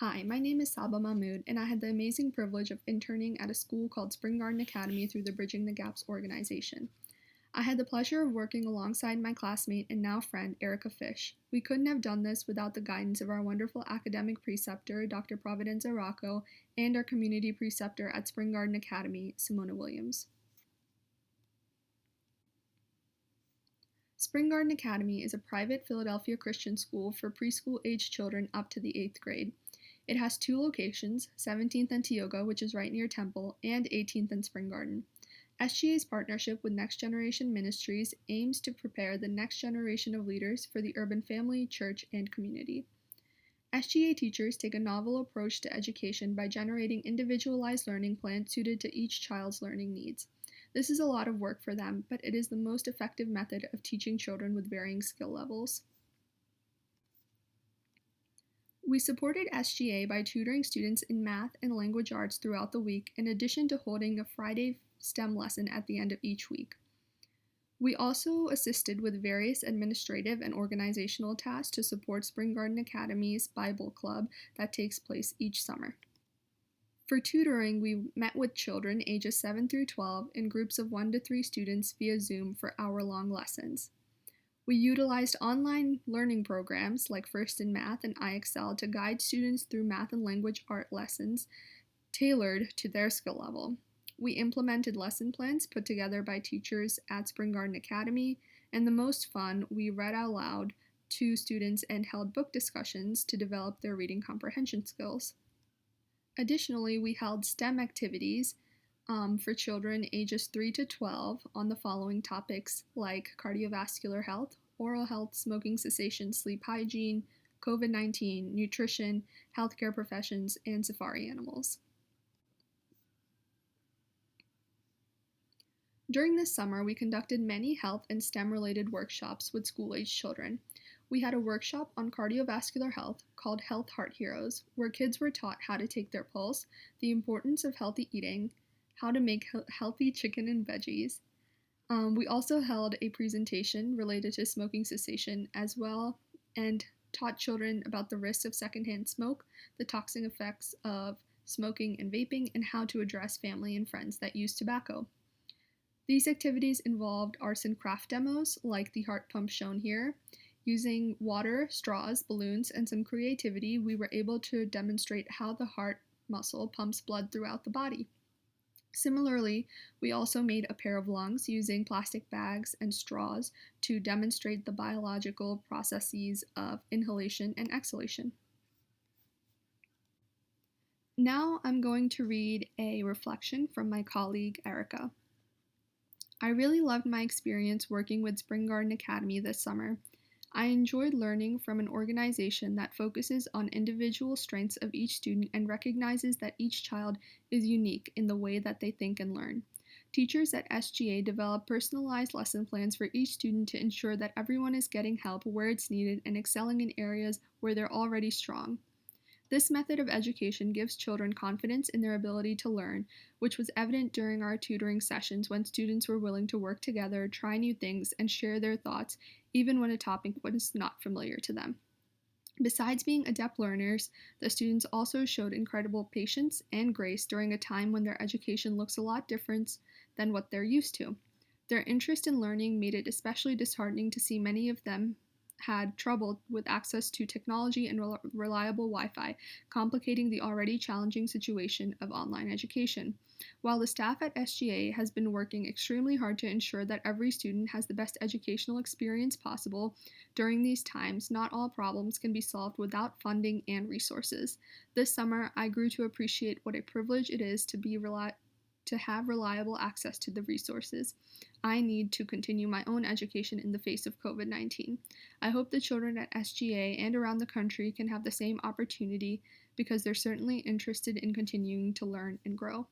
Hi, my name is Saba Mahmood, and I had the amazing privilege of interning at a school called Spring Garden Academy through the Bridging the Gaps organization. I had the pleasure of working alongside my classmate and now friend, Erica Fish. We couldn't have done this without the guidance of our wonderful academic preceptor, Dr. Providenza Rocco, and our community preceptor at Spring Garden Academy, Simona Williams. Spring Garden Academy is a private Philadelphia Christian school for preschool-aged children up to the 8th grade. It has two locations, 17th and Tioga, which is right near Temple, and 18th and Spring Garden. SGA's partnership with Next Generation Ministries aims to prepare the next generation of leaders for the urban family, church, and community. SGA teachers take a novel approach to education by generating individualized learning plans suited to each child's learning needs. This is a lot of work for them, but it is the most effective method of teaching children with varying skill levels. We supported SGA by tutoring students in math and language arts throughout the week, in addition to holding a Friday STEM lesson at the end of each week. We also assisted with various administrative and organizational tasks to support Spring Garden Academy's Bible Club that takes place each summer. For tutoring, we met with children ages 7 through 12 in groups of 1 to 3 students via Zoom for hour-long lessons. We utilized online learning programs like First in Math and iExcel to guide students through math and language art lessons tailored to their skill level. We implemented lesson plans put together by teachers at Spring Garden Academy, and the most fun, we read out loud to students and held book discussions to develop their reading comprehension skills. Additionally, we held STEM activities for children ages 3 to 12 on the following topics like cardiovascular health, oral health, smoking cessation, sleep hygiene, COVID-19, nutrition, healthcare professions, and safari animals. During this summer, we conducted many health and STEM-related workshops with school-aged children. We had a workshop on cardiovascular health called Health Heart Heroes, where kids were taught how to take their pulse, the importance of healthy eating, how to make healthy chicken and veggies. We also held a presentation related to smoking cessation as well, and taught children about the risks of secondhand smoke, the toxic effects of smoking and vaping, and how to address family and friends that use tobacco. These activities involved arts and craft demos, like the heart pump shown here. Using water, straws, balloons, and some creativity, we were able to demonstrate how the heart muscle pumps blood throughout the body. Similarly, we also made a pair of lungs using plastic bags and straws to demonstrate the biological processes of inhalation and exhalation. Now I'm going to read a reflection from my colleague Erica. I really loved my experience working with Spring Garden Academy this summer. I enjoyed learning from an organization that focuses on individual strengths of each student and recognizes that each child is unique in the way that they think and learn. Teachers at SGA develop personalized lesson plans for each student to ensure that everyone is getting help where it's needed and excelling in areas where they're already strong. This method of education gives children confidence in their ability to learn, which was evident during our tutoring sessions when students were willing to work together, try new things, and share their thoughts, even when a topic was not familiar to them. Besides being adept learners, the students also showed incredible patience and grace during a time when their education looks a lot different than what they're used to. Their interest in learning made it especially disheartening to see many of them had trouble with access to technology and reliable Wi-Fi, complicating the already challenging situation of online education. While the staff at SGA has been working extremely hard to ensure that every student has the best educational experience possible during these times, not all problems can be solved without funding and resources. This summer, I grew to appreciate what a privilege it is to have reliable access to the resources I need to continue my own education in the face of COVID-19. I hope the children at SGA and around the country can have the same opportunity because they're certainly interested in continuing to learn and grow.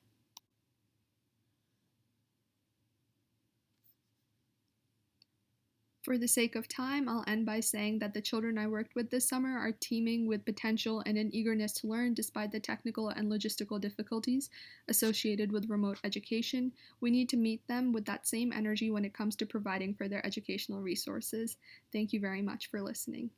For the sake of time, I'll end by saying that the children I worked with this summer are teeming with potential and an eagerness to learn despite the technical and logistical difficulties associated with remote education. We need to meet them with that same energy when it comes to providing for their educational resources. Thank you very much for listening.